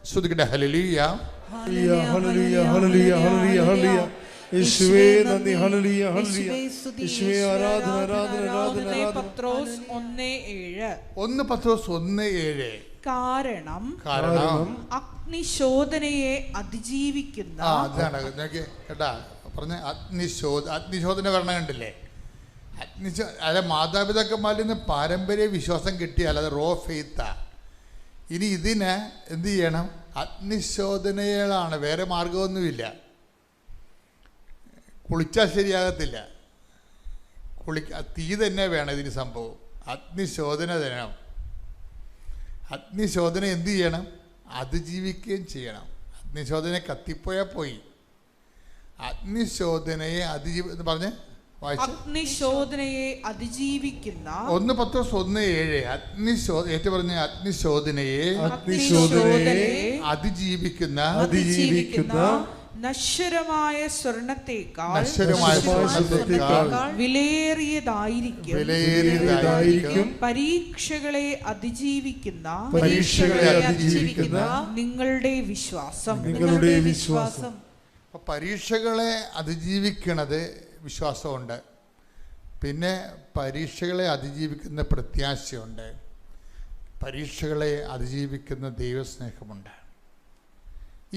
ശ്രുതിക്കട്ടെ. ഹല്ലേലൂയ, ഹല്ലേലൂയ, ഹല്ലേലൂയ, ഹല്ലേലൂയ, ഹല്ലേലൂയ. യേശുവേ നന്ദി. ഹല്ലേലൂയ, ഹല്ലേലൂയ. യേശുവേ ആരാധന, ആരാധന, ആരാധന. പത്രോസ് 1:7. 1 പത്രോസ് 1:7. കാരണം അഗ്നിശോധനയെ അതിജീവിക്കുന്ന അതാണ് കേട്ടാ പറഞ്ഞ അഗ്നിശോധന വരണം കണ്ടില്ലേ. അല്ല, മാതാപിതാക്കന്മാരിൽ നിന്ന് പാരമ്പര്യ വിശ്വാസം കിട്ടിയാൽ അത് റോ ഫെയ്ത്താ. ഇനി ഇതിന് എന്ത് ചെയ്യണം? അഗ്നിശോധനകളാണ്, വേറെ മാർഗമൊന്നുമില്ല. കുളിച്ചാൽ ശരിയാകത്തില്ല, തീ തന്നെ വേണം ഇതിന് സംഭവം. അഗ്നിശോധന തരണം. അഗ്നിശോധന എന്ത് ചെയ്യണം? അതിജീവിക്കുകയും ചെയ്യണം. അഗ്നിശോധന കത്തിപ്പോയാൽ പോയി. അഗ്നിശോധനയെ എന്ന് പറഞ്ഞ് അഗ്നിശോധനയെ അതിജീവിക്കുന്ന 1 പത്രോസ് 1:7. ഏറ്റു പറഞ്ഞ അഗ്നിശോധനയെ അതിജീവിക്കുന്ന നശ്വരമായ സ്വർണത്തേക്കാൾ വിലയേറിയതായിരിക്കും പരീക്ഷകളെ അതിജീവിക്കുന്ന നിങ്ങളുടെ വിശ്വാസം. പരീക്ഷകളെ അതിജീവിക്കണത് വിശ്വാസമുണ്ട്. പിന്നെ പരീക്ഷകളെ അതിജീവിക്കുന്ന പ്രത്യാശയുണ്ട്. പരീക്ഷകളെ അതിജീവിക്കുന്ന ദൈവസ്നേഹമുണ്ട്.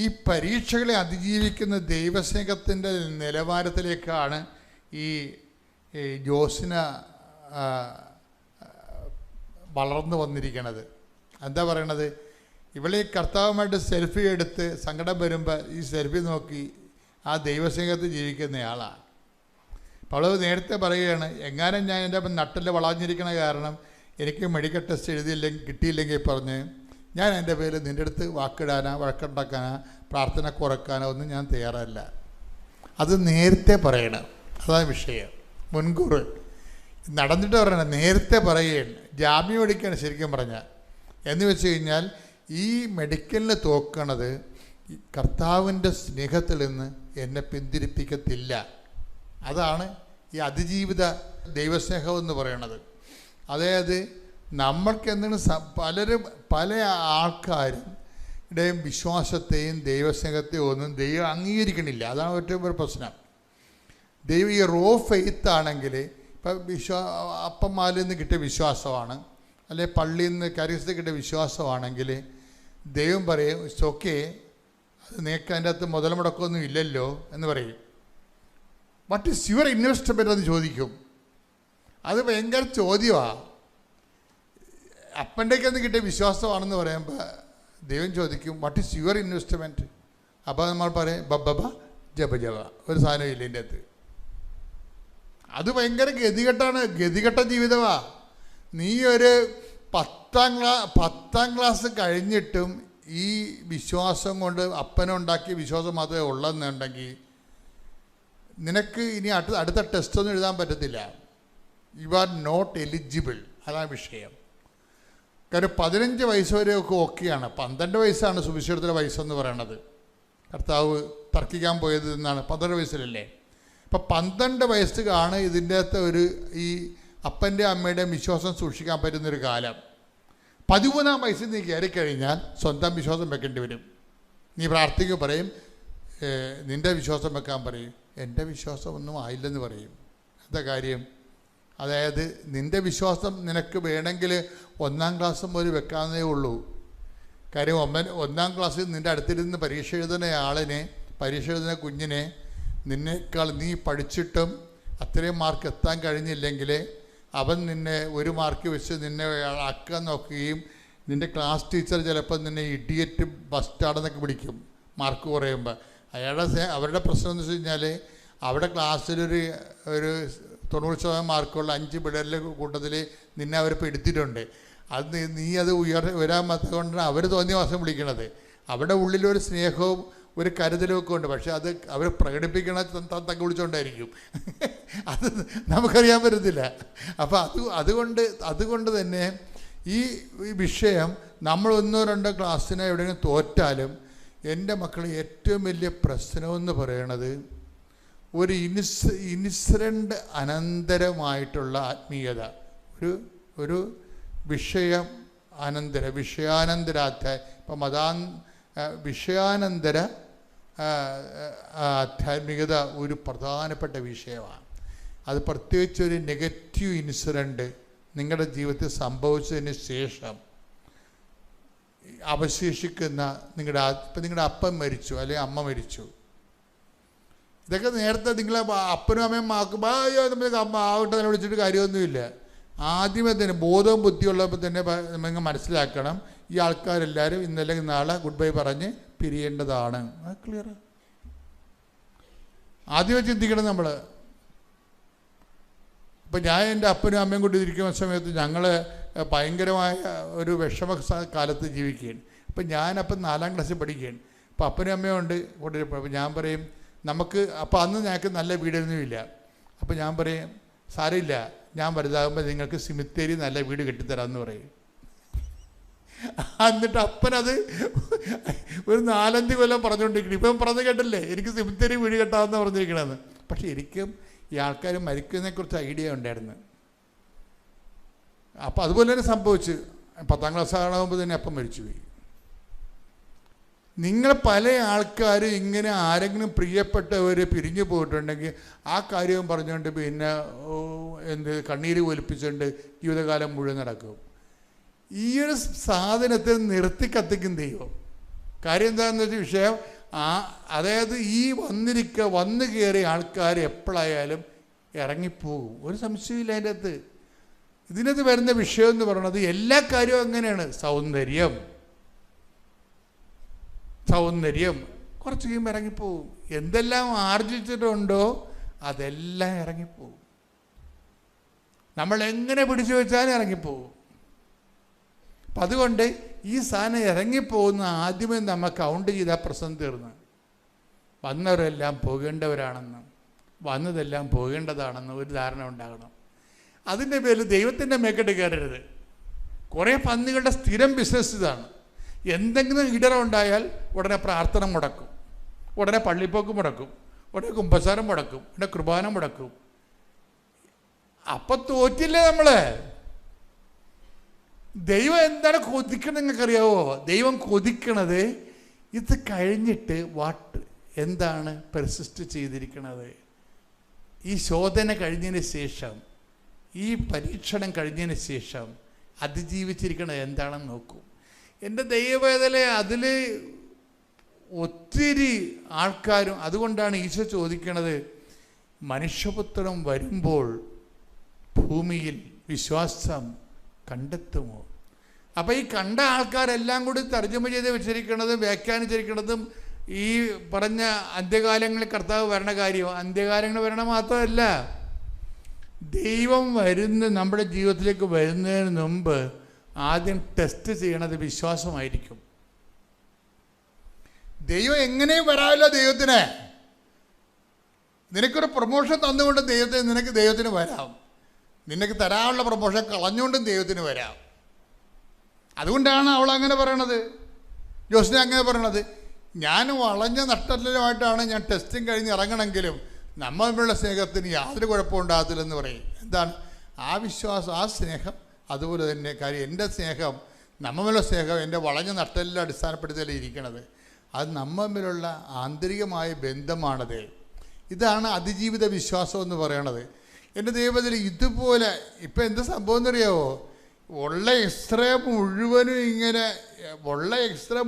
ഈ പരീക്ഷകളെ അതിജീവിക്കുന്ന ദൈവസ്നേഹത്തിൻ്റെ നിലവാരത്തിലേക്കാണ് ഈ ജോസിന വളർന്നു വന്നിരിക്കുന്നത്. എന്താ പറയണത്? ഇവളെ കർത്താവുമായിട്ട് സെൽഫി എടുത്ത് സങ്കടം വരുമ്പോൾ ഈ സെൽഫി നോക്കി ആ ദൈവസ്നേഹത്തിൽ ജീവിക്കുന്നയാളാണ്. അപ്പോൾ അവൾ നേരത്തെ പറയുകയാണ്, എങ്ങാനും ഞാൻ എൻ്റെ നട്ടിൽ വളഞ്ഞിരിക്കണ കാരണം എനിക്ക് മെഡിക്കൽ ടെസ്റ്റ് കിട്ടിയില്ലെങ്കിൽ പറഞ്ഞ് ഞാൻ എൻ്റെ പേരിൽ നിൻ്റെ അടുത്ത് വാക്കിടാനോ വഴക്കുണ്ടാക്കാനോ പ്രാർത്ഥന കുറക്കാനോ ഒന്നും ഞാൻ തയ്യാറല്ല. അത് നേരത്തെ പറയണം. അതാണ് വിഷയം. മുൻകൂർ നടന്നിട്ട് പറയണം, നേരത്തെ പറയുകയാണ്. ജാമ്യം എടുക്കുകയാണ് ശരിക്കും പറഞ്ഞാൽ. എന്ന് വെച്ച് കഴിഞ്ഞാൽ ഈ മെഡിക്കലിന് തോക്കണത് കർത്താവിൻ്റെ സ്നേഹത്തിൽ നിന്ന് എന്നെ പിന്തിരിപ്പിക്കത്തില്ല. അതാണ് ഈ അതിജീവിത ദൈവസ്നേഹം എന്ന് പറയണത്. അതായത് നമ്മൾക്ക് എന്തെങ്കിലും പല ആൾക്കാരുടെയും വിശ്വാസത്തെയും ദൈവസ്നേഹത്തെയും ഒന്നും ദൈവം അംഗീകരിക്കണില്ല. അതാണ് ഏറ്റവും ഒരു പ്രശ്നം. ദൈവം ഈ റോ ഫെയ്ത്ത് ആണെങ്കിൽ ഇപ്പം അപ്പന്മാരിൽ നിന്ന് കിട്ടിയ വിശ്വാസമാണ്, അല്ലെ പള്ളിയിൽ നിന്ന് കരിസ്ത് കിട്ടിയ വിശ്വാസമാണെങ്കിൽ ദൈവം പറയും ഇറ്റ്സ് ഓക്കെ, അത് നിനക്ക് അതിൻ്റെ അകത്ത് മുതൽ മുടക്കമൊന്നും ഇല്ലല്ലോ എന്ന് പറയും. വാട്ട് ഈസ് യുവർ ഇൻവെസ്റ്റ്മെൻ്റ് എന്ന് ചോദിക്കും. അത് ഭയങ്കര ചോദ്യമാണ്. അപ്പൻ്റെക്കൊന്ന് കിട്ടിയ വിശ്വാസമാണെന്ന് പറയുമ്പോൾ ദൈവം ചോദിക്കും വാട്ട് ഈസ് യുവർ ഇൻവെസ്റ്റ്മെൻറ്റ്. അപ്പോൾ നമ്മൾ പറയും ബബ്ബ ജപ ഒരു സാധനം ഇല്ല എൻ്റെ അകത്ത്. അത് ഭയങ്കര ഗതികെട്ട ജീവിതമാണ്. നീ ഒരു 10ാം ക്ലാസ് കഴിഞ്ഞിട്ടും ഈ വിശ്വാസം കൊണ്ട് അപ്പനുണ്ടാക്കിയ വിശ്വാസം മാത്രമേ ഉള്ളതെന്നുണ്ടെങ്കിൽ നിനക്ക് ഇനി അടുത്ത ടെസ്റ്റൊന്നും എഴുതാൻ പറ്റത്തില്ല. You are not eligible. അതാണ് വിഷയം. കാര്യം 15 വയസ്സ് വരെയൊക്കെ ഓക്കെയാണ്. 12 വയസ്സാണ് സുവിശേഷത്തിലെ വയസ്സെന്ന് പറയണത്. കർത്താവ് തർക്കിക്കാൻ പോയത് എന്നാണ്. 12 വയസ്സിലല്ലേ. ഇപ്പം 12 വയസ്സാണ് ഇതിൻ്റെ അകത്ത് ഈ അപ്പൻ്റെ അമ്മയുടെയും വിശ്വാസം സൂക്ഷിക്കാൻ പറ്റുന്നൊരു കാലം. 13ാം വയസ്സിൽ നീ കയറിക്കഴിഞ്ഞാൽ സ്വന്തം വിശ്വാസം വെക്കേണ്ടി വരും. നീ പ്രാർത്ഥിക്കുക പറയും, നിൻ്റെ വിശ്വാസം വെക്കാൻ പറയും. എൻ്റെ വിശ്വാസം ഒന്നും ആയില്ലെന്ന് പറയും. എന്താ കാര്യം? അതായത് നിൻ്റെ വിശ്വാസം നിനക്ക് വേണമെങ്കിൽ 1ാം ക്ലാസ് മുതൽ വെക്കാവുന്നേ ഉള്ളൂ. കാര്യം 1ാം ക്ലാസ്സിൽ നിൻ്റെ അടുത്തിരുന്ന് പരീക്ഷ എഴുതുന്ന കുഞ്ഞിനെ നിന്നേക്കാൾ നീ പഠിച്ചിട്ടും അത്രയും മാർക്ക് എത്താൻ കഴിഞ്ഞില്ലെങ്കിൽ അവൻ നിന്നെ 1 മാർക്ക് വെച്ച് നിന്നെ ആക്കാൻ നോക്കുകയും നിൻ്റെ ക്ലാസ് ടീച്ചർ ചിലപ്പോൾ നിന്നെ ഇഡിയറ്റ് ബസ്റ്റാർഡെന്നൊക്കെ വിളിക്കും മാർക്ക് കുറയുമ്പോൾ. അവരുടെ പ്രശ്നം എന്ന് വെച്ച് കഴിഞ്ഞാൽ അവിടെ ക്ലാസ്സിലൊരു 90% മാർക്കുള്ള 5 പിള്ളേരുടെ കൂട്ടത്തിൽ നിന്നെ അവരിപ്പോൾ എടുത്തിട്ടുണ്ട്. അത് നീ അത് വരാൻ പറ്റാത്തതുകൊണ്ടാണ് അവർ തോന്നിയ മാസം വിളിക്കണത്. അവിടെ ഉള്ളിലൊരു സ്നേഹവും ഒരു കരുതലുമൊക്കെ ഉണ്ട്. പക്ഷെ അത് അവർ പ്രകടിപ്പിക്കണ തക്ക വിളിച്ചുകൊണ്ടായിരിക്കും. അത് നമുക്കറിയാൻ പറ്റത്തില്ല. അപ്പോൾ അതുകൊണ്ട് തന്നെ ഈ വിഷയം നമ്മൾ 1-2 ക്ലാസ്സിനെ എവിടെയെങ്കിലും തോറ്റാലും എൻ്റെ മക്കൾ ഏറ്റവും വലിയ പ്രശ്നമെന്ന് പറയണത് ഒരു ഇൻസിഡൻ്റ് അനന്തരമായിട്ടുള്ള ആത്മീയത, ഒരു വിഷയാനന്തരാധ്യായം. ഇപ്പം വിഷയാനന്തര ആധ്യാത്മികത ഒരു പ്രധാനപ്പെട്ട വിഷയമാണ്. അത് പ്രത്യേകിച്ചൊരു നെഗറ്റീവ് ഇൻസിഡൻറ്റ് നിങ്ങളുടെ ജീവിതത്തിൽ സംഭവിച്ചതിന് ശേഷം അവശേഷിക്കുന്ന ഇപ്പം നിങ്ങളുടെ അപ്പൻ മരിച്ചു അല്ലെങ്കിൽ അമ്മ മരിച്ചു. ഇതൊക്കെ നേരത്തെ നിങ്ങളെ അപ്പനും അമ്മയും നമുക്ക് അമ്മ ആവട്ടെ തന്നെ വിളിച്ചിട്ട് കാര്യമൊന്നുമില്ല. ആദ്യമേ തന്നെ ബോധവും ബുദ്ധിയുള്ളപ്പോൾ തന്നെ നിങ്ങൾ മനസ്സിലാക്കണം, ഈ ആൾക്കാരെല്ലാവരും ഇന്നല്ലെങ്കിൽ നാളെ ഗുഡ് ബൈ പറഞ്ഞ് പിരിയേണ്ടതാണ്. അത് ക്ലിയർ. ആദ്യമേ ചിന്തിക്കണം നമ്മൾ. ഇപ്പം ഞാൻ എൻ്റെ അപ്പനും അമ്മയും കൂടി ഇരിക്കുന്ന സമയത്ത് ഞങ്ങൾ ഭയങ്കരമായ ഒരു വിഷമ കാലത്ത് ജീവിക്കുകയാണ്. അപ്പം ഞാനപ്പം 4ാം ക്ലാസ്സിൽ പഠിക്കുകയാണ്. അപ്പം അപ്പനും അമ്മയും ഉണ്ട് കൂടെ. അപ്പം ഞാൻ പറയും നമുക്ക്, അപ്പം അന്ന് ഞങ്ങൾക്ക് നല്ല വീടൊന്നുമില്ല. അപ്പം ഞാൻ പറയും സാരമില്ല, ഞാൻ വലുതാകുമ്പോൾ നിങ്ങൾക്ക് സിമിത്തേരി നല്ല വീട് കെട്ടിത്തരാമെന്ന് പറയും. എന്നിട്ട് അപ്പനത് ഒരു 4-5 കൊല്ലം പറഞ്ഞുകൊണ്ടിരിക്കണം. ഇപ്പം പറഞ്ഞു കേട്ടല്ലേ എനിക്ക് സിമിത്തേരി വീട് കെട്ടാമെന്ന് പറഞ്ഞിരിക്കണമെന്ന്. പക്ഷെ എനിക്കും ഈ ആൾക്കാർ മരിക്കുന്നതിനെക്കുറിച്ച് ഐഡിയ ഉണ്ടായിരുന്നു. അപ്പോൾ അതുപോലെ തന്നെ സംഭവിച്ച് 10ാം ക്ലാസ് ആകുമ്പോൾ തന്നെ അപ്പം മരിച്ചുപോയി. നിങ്ങൾ പല ആൾക്കാരും ഇങ്ങനെ ആരെങ്കിലും പ്രിയപ്പെട്ടവർ പിരിഞ്ഞു പോയിട്ടുണ്ടെങ്കിൽ ആ കാര്യവും പറഞ്ഞുകൊണ്ട് പിന്നെ കണ്ണീര് ഒലിപ്പിച്ചുകൊണ്ട് ജീവിതകാലം മുഴുവൻ നടക്കും. ഈ ഒരു സാധനത്തെ നിർത്തി കത്തിക്കും ദൈവം. കാര്യം എന്താണെന്ന് വെച്ചാൽ വിഷയം അതായത് ഈ വന്നു കയറിയ ആൾക്കാർ എപ്പോഴായാലും ഇറങ്ങിപ്പോകും. ഒരു സംശയമില്ല അതിൻ്റെ അകത്ത്. ഇതിനകത്ത് വരുന്ന വിഷയം എന്ന് പറയുന്നത് എല്ലാ കാര്യവും അങ്ങനെയാണ്. സൗന്ദര്യം കുറച്ച് കഴിയുമ്പോൾ ഇറങ്ങിപ്പോവും. എന്തെല്ലാം ആർജിച്ചിട്ടുണ്ടോ അതെല്ലാം ഇറങ്ങിപ്പോവും. നമ്മൾ എങ്ങനെ പിടിച്ചു വെച്ചാലും ഇറങ്ങിപ്പോവും. അപ്പം അതുകൊണ്ട് ഈ സാധനം ഇറങ്ങിപ്പോകുന്ന ആദ്യമേ നമ്മൾ കൗണ്ട് ചെയ്താൽ പ്രശ്നം തീർന്ന്. വന്നവരെല്ലാം പോകേണ്ടവരാണെന്ന്, വന്നതെല്ലാം പോകേണ്ടതാണെന്ന് ഒരു ധാരണ ഉണ്ടാകണം. അതിൻ്റെ പേരിൽ ദൈവത്തിൻ്റെ മേക്കെട്ട് കയറരുത്. കുറേ പന്നികളുടെ സ്ഥിരം ബിസിനസ് ഇതാണ്. എന്തെങ്കിലും ഇടറുണ്ടായാൽ ഉടനെ പ്രാർത്ഥന മുടക്കും, ഉടനെ പള്ളിപ്പോക്ക് മുടക്കും, ഉടനെ കുമ്പസാരം മുടക്കും, ഉടനെ കുർബാന മുടക്കും. അപ്പം തോറ്റില്ലേ നമ്മൾ? ദൈവം എന്താണ് കൊതിക്കണത് നിങ്ങൾക്കറിയാവോ? ദൈവം കൊതിക്കണത് ഇത് കഴിഞ്ഞിട്ട് എന്താണ് പെർസിസ്റ്റ് ചെയ്തിരിക്കണത്. ഈ ശോധന കഴിഞ്ഞതിന് ശേഷം, ഈ പരീക്ഷണം കഴിഞ്ഞതിന് ശേഷം അതിജീവിച്ചിരിക്കണത് എന്താണെന്ന് നോക്കൂ. എൻ്റെ ദൈവവേദന അതിൽ ഒത്തിരി ആൾക്കാരും. അതുകൊണ്ടാണ് ഈശോ ചോദിക്കണത്, മനുഷ്യപുത്രൻ വരുമ്പോൾ ഭൂമിയിൽ വിശ്വാസം കണ്ടെത്തുമോ? അപ്പോൾ ഈ കണ്ട ആൾക്കാരെല്ലാം കൂടി തർജ്ജമ ചെയ്ത് വെച്ചിരിക്കുന്നതും വ്യാഖ്യാനിച്ചിരിക്കുന്നതും ഈ പറഞ്ഞ അന്ത്യകാലങ്ങളിൽ കർത്താവ് വരണ കാര്യം. അന്ത്യകാലങ്ങൾ വരണ മാത്രമല്ല, ദൈവം നമ്മുടെ ജീവിതത്തിലേക്ക് വരുന്നതിന് മുമ്പ് ആദ്യം ടെസ്റ്റ് ചെയ്യണത് വിശ്വാസമായിരിക്കും. ദൈവം എങ്ങനെയും വരാമല്ലോ ദൈവത്തിന്. നിനക്കൊരു പ്രൊമോഷൻ തന്നുകൊണ്ട് നിനക്ക് ദൈവത്തിന് വരാം. നിനക്ക് തരാനുള്ള പ്രൊമോഷൻ കളഞ്ഞുകൊണ്ടും ദൈവത്തിന് വരാം. അതുകൊണ്ടാണ് അവൾ അങ്ങനെ പറയണത്, ജോസിനെ അങ്ങനെ പറയണത്. ഞാൻ വളഞ്ഞ നട്ടലുമായിട്ടാണ് ഞാൻ ടെസ്റ്റും കഴിഞ്ഞ് ഇറങ്ങണമെങ്കിലും നമ്മളുള്ള സ്നേഹത്തിന് യാതൊരു കുഴപ്പമുണ്ടാകത്തില്ലെന്ന് പറയും. എന്താണ് ആ വിശ്വാസം, ആ സ്നേഹം? അതുപോലെ തന്നെ കാര്യം എൻ്റെ സ്നേഹം, നമ്മളുള്ള സ്നേഹം എൻ്റെ വളഞ്ഞ നട്ടലിൽ അടിസ്ഥാനപ്പെടുത്തിയല്ലേ ഇരിക്കണത്. അത് നമ്മളുള്ള ആന്തരികമായ ബന്ധമാണത്. ഇതാണ് അതിജീവിത വിശ്വാസം എന്ന് പറയണത്. എൻ്റെ ദൈവത്തിൽ ഇതുപോലെ ഇപ്പം എന്ത് സംഭവം എന്നറിയാവോ? ഉള്ള എക്സ്റേ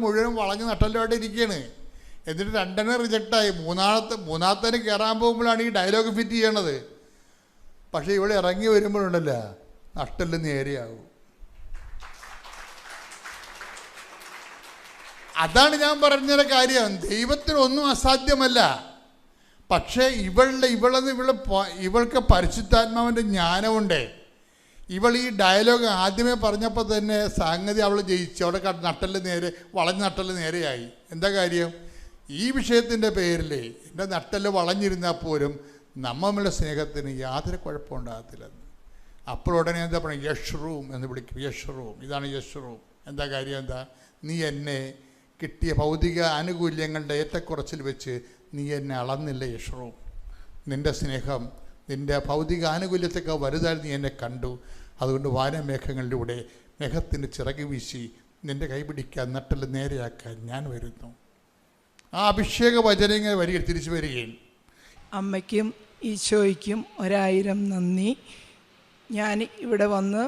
മുഴുവനും വളഞ്ഞ നട്ടലുമായിട്ട് ഇരിക്കുകയാണ്. എന്നിട്ട് 2 റിജക്റ്റായി. മൂന്നാമത്തെ കയറാൻ പോകുമ്പോഴാണ് ഈ ഡയലോഗ് ഫിറ്റ് ചെയ്യണത്. പക്ഷേ ഇവിടെ ഇറങ്ങി വരുമ്പോഴുണ്ടല്ലോ നട്ടല് നേരെയാകും. അതാണ് ഞാൻ പറഞ്ഞൊരു കാര്യം. ദൈവത്തിനൊന്നും അസാധ്യമല്ല. പക്ഷേ ഇവൾക്ക് പരിശുദ്ധാത്മാവിൻ്റെ ജ്ഞാനമുണ്ട്. ഇവൾ ഈ ഡയലോഗ് ആദ്യമേ പറഞ്ഞപ്പോൾ തന്നെ സംഗതി അവൾ ജയിച്ചു. അവിടെ വളഞ്ഞ നട്ടല് നേരെയായി. എന്താ കാര്യം? ഈ വിഷയത്തിൻ്റെ പേരിൽ എൻ്റെ നട്ടല് വളഞ്ഞിരുന്നാൽ പോലും നമ്മളുടെ സ്നേഹത്തിന് യാതൊരു കുഴപ്പമുണ്ടാകത്തില്ലെന്ന്. അപ്പോൾ ഉടനെ എന്താ പറയുക? യഷ്റൂം എന്ന് വിളിക്കും. യഷ്റൂം, ഇതാണ് യഷ്റൂം. എന്താ കാര്യം? എന്താ? നീ എന്നെ കിട്ടിയ ഭൗതിക ആനുകൂല്യങ്ങളുടെ ഏറ്റക്കുറച്ചിൽ വെച്ച് നീ എന്നെ അളന്നില്ല യഷ്റൂം. നിൻ്റെ സ്നേഹം നിൻ്റെ ഭൗതിക ആനുകൂല്യത്തൊക്കെ വലുതായി നീ എന്നെ കണ്ടു. അതുകൊണ്ട് വാനമേഘങ്ങളിലൂടെ മേഘത്തിൻ്റെ ചിറക് വീശി നിൻ്റെ കൈ പിടിക്കാൻ നട്ടല് നേരെയാക്കാൻ ഞാൻ വരുന്നു. ആ അഭിഷേക വചനങ്ങൾ വരിക തിരിച്ചു വരികയും. അമ്മയ്ക്കും ഈശോയ്ക്കും 1000 നന്ദി. ഞാൻ ഇവിടെ വന്ന്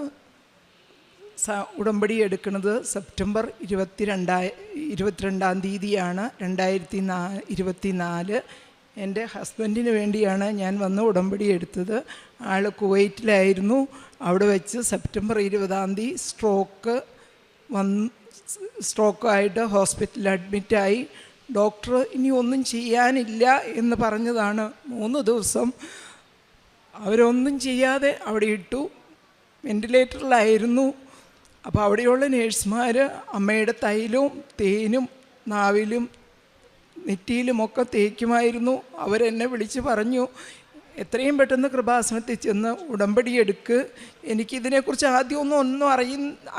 ഉടമ്പടി എടുക്കുന്നത് സെപ്റ്റംബർ 22 തീയതിയാണ് 2024. എൻ്റെ ഹസ്ബൻഡിന് വേണ്ടിയാണ് ഞാൻ വന്ന് ഉടമ്പടി എടുത്തത്. ആൾ കുവൈറ്റിലായിരുന്നു. അവിടെ വെച്ച് സെപ്റ്റംബർ 20 സ്ട്രോക്കായിട്ട് ഹോസ്പിറ്റലിൽ അഡ്മിറ്റായി. ഡോക്ടർ ഇനി ഒന്നും ചെയ്യാനില്ല എന്ന് പറഞ്ഞതാണ്. 3 ദിവസം അവരൊന്നും ചെയ്യാതെ അവിടെ ഇട്ടു. വെൻറ്റിലേറ്ററിലായിരുന്നു. അപ്പോൾ അവിടെയുള്ള നേഴ്സുമാർ അമ്മയുടെ തൈലവും തേനും നാവിലും നെറ്റിയിലുമൊക്കെ തേക്കുമായിരുന്നു. അവരെന്നെ വിളിച്ച് പറഞ്ഞു, എത്രയും പെട്ടെന്ന് കൃപാസനത്തിൽ ചെന്ന് ഉടമ്പടി എടുക്ക്. എനിക്കിതിനെക്കുറിച്ച് ഒന്നും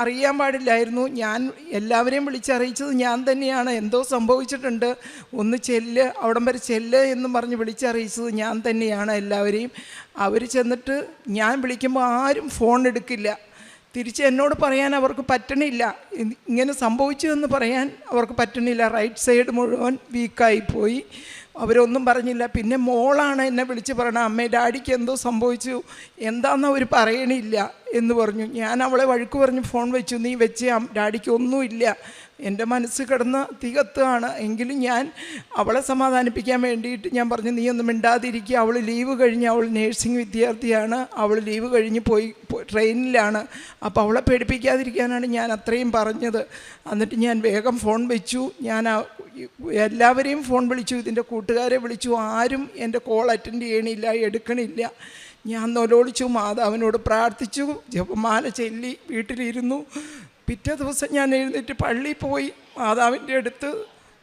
അറിയാൻ പാടില്ലായിരുന്നു. ഞാൻ എല്ലാവരെയും വിളിച്ചറിയിച്ചത് ഞാൻ തന്നെയാണ്. എന്തോ സംഭവിച്ചിട്ടുണ്ട്, ഒന്ന് ചെല്ല്, അവിടം വരെ ചെല്ല് എന്നും പറഞ്ഞ് വിളിച്ചറിയിച്ചത് ഞാൻ തന്നെയാണ് എല്ലാവരെയും. അവർ ചെന്നിട്ട് ഞാൻ വിളിക്കുമ്പോൾ ആരും ഫോൺ എടുക്കില്ല. തിരിച്ച് എന്നോട് പറയാൻ അവർക്ക് പറ്റണില്ല. ഇങ്ങനെ സംഭവിച്ചു എന്ന് പറയാൻ അവർക്ക് പറ്റണില്ല. റൈറ്റ് സൈഡ് മുഴുവൻ വീക്കായിപ്പോയി. അവരൊന്നും പറഞ്ഞില്ല. പിന്നെ മോളാണ് എന്നെ വിളിച്ച് പറയണത്, അമ്മേ ഡാഡിക്ക് എന്തോ സംഭവിച്ചു, എന്താണെന്ന് അവർ പറയണില്ല എന്ന് പറഞ്ഞു. ഞാൻ അവളെ വഴക്ക് പറഞ്ഞ് ഫോൺ വെച്ചു. നീ വെച്ച് ഡാഡിക്ക് ഒന്നുമില്ല. എൻ്റെ മനസ്സ് കിടന്ന് തികത്തുകയാണ്. എങ്കിലും ഞാൻ അവളെ സമാധാനിപ്പിക്കാൻ വേണ്ടിയിട്ട് ഞാൻ പറഞ്ഞു, നീ ഒന്നും മിണ്ടാതിരിക്കുക. അവൾ ലീവ് കഴിഞ്ഞ്, അവൾ നേഴ്സിംഗ് വിദ്യാർത്ഥിയാണ്. അവൾ ലീവ് കഴിഞ്ഞ് പോയി ട്രെയിനിലാണ്. അപ്പോൾ അവളെ പേടിപ്പിക്കാതിരിക്കാനാണ് ഞാൻ അത്രയും പറഞ്ഞത്. എന്നിട്ട് ഞാൻ വേഗം ഫോൺ വെച്ചു. ഞാൻ എല്ലാവരെയും ഫോൺ വിളിച്ചു, ഇതിൻ്റെ കൂട്ടുകാരെ വിളിച്ചു. ആരും എൻ്റെ കോൾ അറ്റൻഡ് ചെയ്യണില്ല, എടുക്കണില്ല. ഞാൻ നൊലോളിച്ചു, മാതാവിനോട് പ്രാർത്ഥിച്ചു, ജപമാല ചൊല്ലി വീട്ടിലിരുന്നു. പിറ്റേ ദിവസം ഞാൻ എഴുന്നേറ്റ് പള്ളിയിൽ പോയി, മാതാവിൻ്റെ അടുത്ത്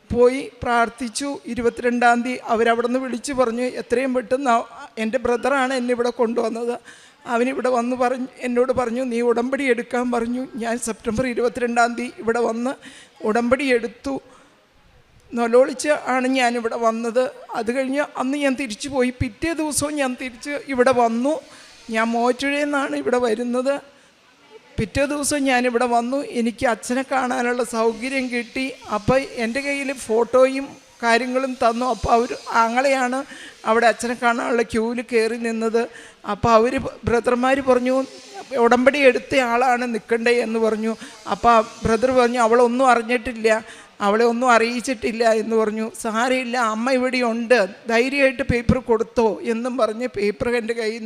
പോയി പ്രാർത്ഥിച്ചു. 22 അവരവിടെ നിന്ന് വിളിച്ച് പറഞ്ഞു, എത്രയും പെട്ടെന്ന് എൻ്റെ ബ്രദറാണ് എന്നെ ഇവിടെ കൊണ്ടുവന്നത്. അവനിവിടെ വന്ന് എന്നോട് പറഞ്ഞു, നീ ഉടമ്പടി എടുക്കാൻ പറഞ്ഞു. ഞാൻ സെപ്റ്റംബർ 22 ഇവിടെ വന്ന് ഉടമ്പടി എടുത്തു. നൊലോളിച്ച് ആണ് ഞാനിവിടെ വന്നത്. അത് കഴിഞ്ഞ് അന്ന് ഞാൻ തിരിച്ചു പോയി. പിറ്റേ ദിവസവും ഞാൻ തിരിച്ച് ഇവിടെ വന്നു. ഞാൻ മോറ്റുഴയിൽ നിന്നാണ് ഇവിടെ വരുന്നത്. പിറ്റേ ദിവസം ഞാനിവിടെ വന്നു. എനിക്ക് അച്ഛനെ കാണാനുള്ള സൗകര്യം കിട്ടി. അപ്പോൾ എൻ്റെ കയ്യിൽ ഫോട്ടോയും കാര്യങ്ങളും തന്നു. അപ്പോൾ അവർ ആങ്ങളെയാണ് അവിടെ അച്ഛനെ കാണാനുള്ള ക്യൂവിൽ കയറി നിന്നത്. അപ്പോൾ അവർ ബ്രദർമാർ പറഞ്ഞു, ഉടമ്പടി എടുത്ത ആളാണ് നിൽക്കണ്ടേ എന്ന് പറഞ്ഞു. അപ്പോൾ ബ്രദർ പറഞ്ഞു, അവളൊന്നും അറിഞ്ഞിട്ടില്ല, അവളെ ഒന്നും അറിയിച്ചിട്ടില്ല എന്ന് പറഞ്ഞു. സാരമില്ല, അമ്മ ഇവിടെ ഉണ്ട്, ധൈര്യമായിട്ട് പേപ്പർ കൊടുത്തോ എന്നും പറഞ്ഞ് പേപ്പർ എൻ്റെ കയ്യിൽ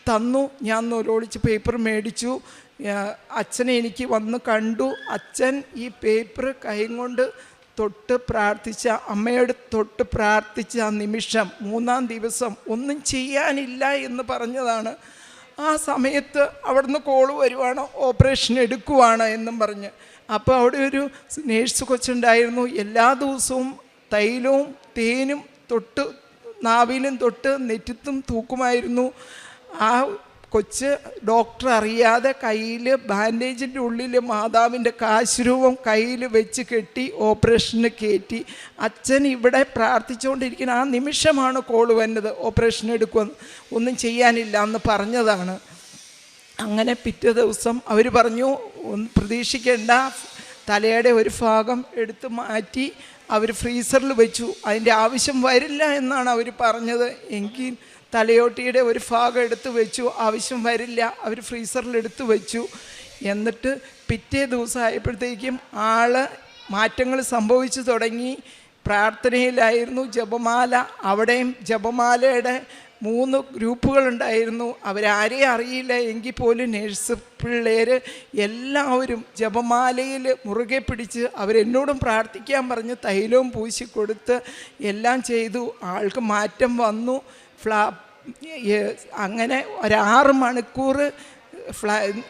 തന്നു. ഞാൻ നൊലോളിച്ച് പേപ്പർ മേടിച്ചു. അച്ഛനെ എനിക്ക് വന്ന് കണ്ടു. അച്ഛൻ ഈ പേപ്പർ കൈ കൊണ്ട് തൊട്ട് പ്രാർത്ഥിച്ച, അമ്മയോട് തൊട്ട് പ്രാർത്ഥിച്ച ആ നിമിഷം, 3-ാം ദിവസം ഒന്നും ചെയ്യാനില്ല എന്ന് പറഞ്ഞതാണ്. ആ സമയത്ത് അവിടുന്ന് കോള് വരുവാണ്, ഓപ്പറേഷൻ എടുക്കുവാണ് എന്നും പറഞ്ഞ്. അപ്പോൾ അവിടെ ഒരു നേഴ്സ് കൊച്ചുണ്ടായിരുന്നു. എല്ലാ ദിവസവും തൈലവും തേനും തൊട്ട് നാവിലും തൊട്ട് നെറ്റിത്തും തൂക്കുമായിരുന്നു. ആ കൊച്ച് ഡോക്ടർ അറിയാതെ കയ്യിൽ ബാൻഡേജിൻ്റെ ഉള്ളിൽ മാതാവിൻ്റെ കാശുരൂപം കയ്യിൽ വെച്ച് കെട്ടി ഓപ്പറേഷന് കയറ്റി. അച്ഛൻ ഇവിടെ പ്രാർത്ഥിച്ചുകൊണ്ടിരിക്കുന്ന ആ നിമിഷമാണ് കോള് വന്നത്, ഓപ്പറേഷൻ എടുക്കുമെന്ന്. ഒന്നും ചെയ്യാനില്ല എന്ന് പറഞ്ഞതാണ്. അങ്ങനെ പിറ്റേ ദിവസം അവർ പറഞ്ഞു, ഒന്ന് പ്രതീക്ഷിക്കേണ്ട, തലയുടെ ഒരു ഭാഗം എടുത്ത് മാറ്റി അവർ ഫ്രീസറിൽ വെച്ചു. അതിൻ്റെ ആവശ്യം വരില്ല എന്നാണ് അവർ പറഞ്ഞത്. എങ്കിൽ തലയോട്ടിയുടെ ഒരു ഭാഗം എടുത്ത് വെച്ചു, ആവശ്യം വരില്ല, അവർ ഫ്രീസറിൽ എടുത്ത് വെച്ചു. എന്നിട്ട് പിറ്റേ ദിവസം ആയപ്പോഴത്തേക്കും മാറ്റങ്ങൾ സംഭവിച്ചു തുടങ്ങി. പ്രാർത്ഥനയിലായിരുന്നു, ജപമാല. അവിടെയും ജപമാലയുടെ 3 ഗ്രൂപ്പുകളുണ്ടായിരുന്നു. അവരാരെയും അറിയില്ല. എങ്കിൽ പോലും നേഴ്സ് പിള്ളേർ എല്ലാവരും ജപമാലയിൽ മുറുകെ പിടിച്ച് അവരെന്നോടും പ്രാർത്ഥിക്കാൻ പറഞ്ഞ് തൈലവും പൂശിക്കൊടുത്ത് എല്ലാം ചെയ്തു. ആൾക്ക് മാറ്റം വന്നു. അങ്ങനെ ഒരു 6 മണിക്കൂർ